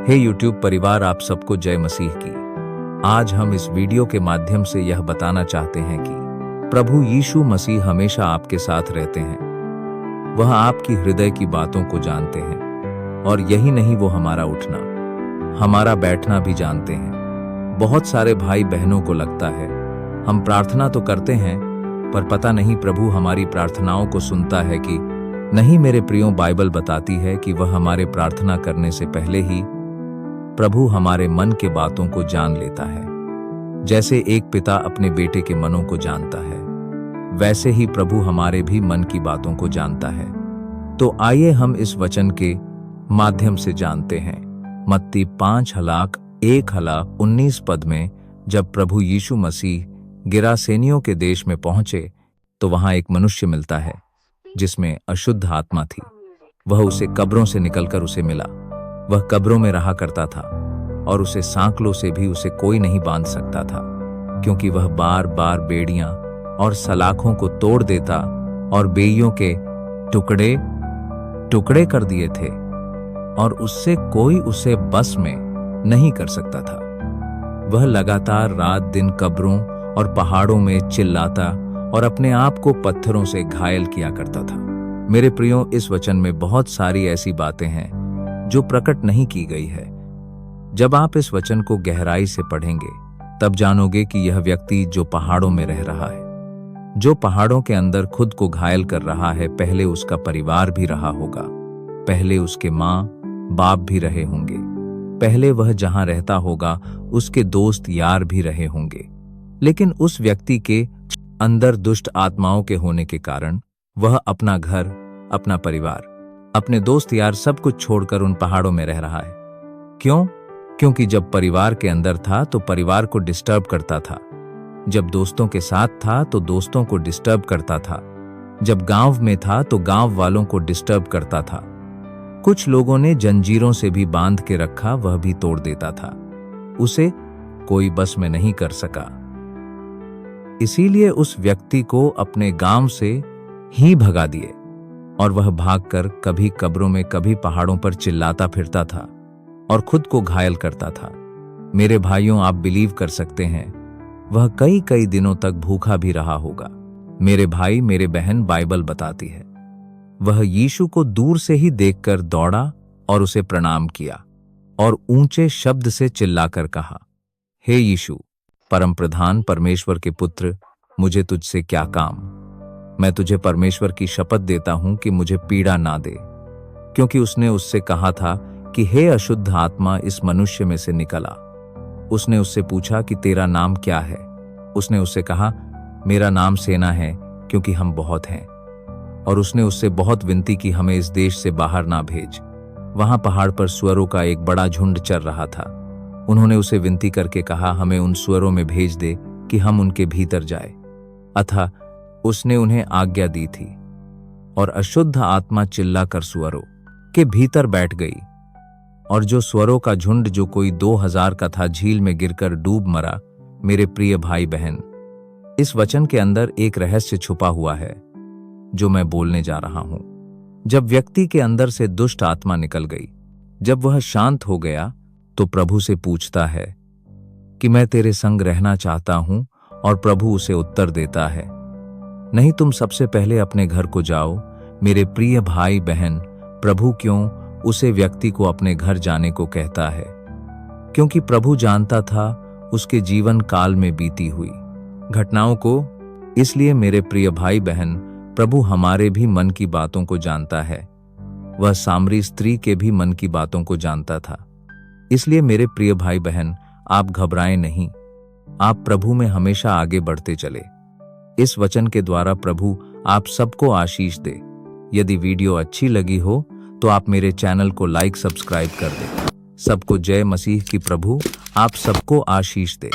हे YouTube परिवार, आप सबको जय मसीह की। आज हम इस वीडियो के माध्यम से यह बताना चाहते हैं कि प्रभु यीशु मसीह हमेशा आपके साथ रहते हैं। वह आपकी हृदय की बातों को जानते हैं और यही नहीं, वो हमारा उठना, हमारा बैठना भी जानते हैं। बहुत सारे भाई बहनों को लगता है हम प्रार्थना तो करते हैं, पर पता नहीं प्रभु हमारी प्रार्थनाओं को सुनता है कि नहीं। मेरे प्रियो, बाइबल बताती है कि वह हमारे प्रार्थना करने से पहले ही प्रभु हमारे मन के बातों को जान लेता है। जैसे एक पिता अपने बेटे के मनों को जानता है, वैसे ही प्रभु हमारे भी मन की बातों को जानता है। तो आइए हम इस वचन के माध्यम से जानते हैं। मत्ती 5:1-19 पद में जब प्रभु यीशु मसीह गिरासेनियों के देश में पहुंचे तो वहां एक मनुष्य मिलता है जिसमें अशुद्ध आत्मा थी। वह उसे कब्रों से निकलकर उसे मिला। वह कब्रों में रहा करता था और उसे सांकलों से भी उसे कोई नहीं बांध सकता था, क्योंकि वह बार बार बेड़ियां और सलाखों को तोड़ देता और बेइयों के टुकड़े टुकड़े कर दिए थे और उससे कोई उसे बस में नहीं कर सकता था। वह लगातार रात दिन कब्रों और पहाड़ों में चिल्लाता और अपने आप को पत्थरों से घायल किया करता था। मेरे प्रियो, इस वचन में बहुत सारी ऐसी बातें हैं जो प्रकट नहीं की गई है। जब आप इस वचन को गहराई से पढ़ेंगे तब जानोगे कि यह व्यक्ति जो पहाड़ों में रह रहा है, जो पहाड़ों के अंदर खुद को घायल कर रहा है, पहले उसका परिवार भी रहा होगा, पहले उसके माँ बाप भी रहे होंगे, पहले वह जहां रहता होगा उसके दोस्त यार भी रहे होंगे। लेकिन उस व्यक्ति के अंदर दुष्ट आत्माओं के होने के कारण वह अपना घर, अपना परिवार, अपने दोस्त यार सब कुछ छोड़कर उन पहाड़ों में रह रहा है। क्यों? क्योंकि जब परिवार के अंदर था तो परिवार को डिस्टर्ब करता था, जब दोस्तों के साथ था तो दोस्तों को डिस्टर्ब करता था, जब गांव में था तो गांव वालों को डिस्टर्ब करता था। कुछ लोगों ने जंजीरों से भी बांध के रखा, वह भी तोड़ देता था, उसे कोई बस में नहीं कर सका। इसीलिए उस व्यक्ति को अपने गांव से ही भगा दिए और वह भागकर कभी कब्रों में कभी पहाड़ों पर चिल्लाता फिरता था और खुद को घायल करता था। मेरे भाइयों, आप बिलीव कर सकते हैं वह कई कई दिनों तक भूखा भी रहा होगा। मेरे भाई, मेरे बहन, बाइबल बताती है वह यीशु को दूर से ही देखकर दौड़ा और उसे प्रणाम किया और ऊंचे शब्द से चिल्लाकर कहा, हे यीशु, परम प्रधान परमेश्वर के पुत्र, मुझे तुझसे क्या काम। मैं तुझे परमेश्वर की शपथ देता हूं कि मुझे पीड़ा ना दे। क्योंकि उसने उससे कहा था कि हे अशुद्ध आत्मा, इस मनुष्य में से निकला। उसने उससे पूछा कि तेरा नाम क्या है? उसने उससे कहा, मेरा नाम सेना है, क्योंकि हम बहुत हैं। और उसने उससे बहुत विनती की, हमें इस देश से बाहर ना भेज। वहां पहाड़ पर सुअरों का एक बड़ा झुंड चर रहा था। उन्होंने उसे विनती करके कहा, हमें उन सुअरों में भेज दे कि हम उनके भीतर जाए। अतः उसने उन्हें आज्ञा दी थी और अशुद्ध आत्मा चिल्लाकर सुअरों के भीतर बैठ गई और जो सुअरों का झुंड, जो कोई 2000 का था, झील में गिरकर डूब मरा। मेरे प्रिय भाई बहन, इस वचन के अंदर एक रहस्य छुपा हुआ है जो मैं बोलने जा रहा हूं। जब व्यक्ति के अंदर से दुष्ट आत्मा निकल गई, जब वह शांत हो गया, तो प्रभु से पूछता है कि मैं तेरे संग रहना चाहता हूं, और प्रभु उसे उत्तर देता है, नहीं, तुम सबसे पहले अपने घर को जाओ। मेरे प्रिय भाई बहन, प्रभु क्यों उसे व्यक्ति को अपने घर जाने को कहता है? क्योंकि प्रभु जानता था उसके जीवन काल में बीती हुई घटनाओं को। इसलिए मेरे प्रिय भाई बहन, प्रभु हमारे भी मन की बातों को जानता है। वह सामरी स्त्री के भी मन की बातों को जानता था। इसलिए मेरे प्रिय भाई बहन, आप घबराएं नहीं, आप प्रभु में हमेशा आगे बढ़ते चले। इस वचन के द्वारा प्रभु आप सबको आशीष दे। यदि वीडियो अच्छी लगी हो तो आप मेरे चैनल को लाइक, सब्सक्राइब कर दें। सबको जय मसीह की। प्रभु आप सबको आशीष दे।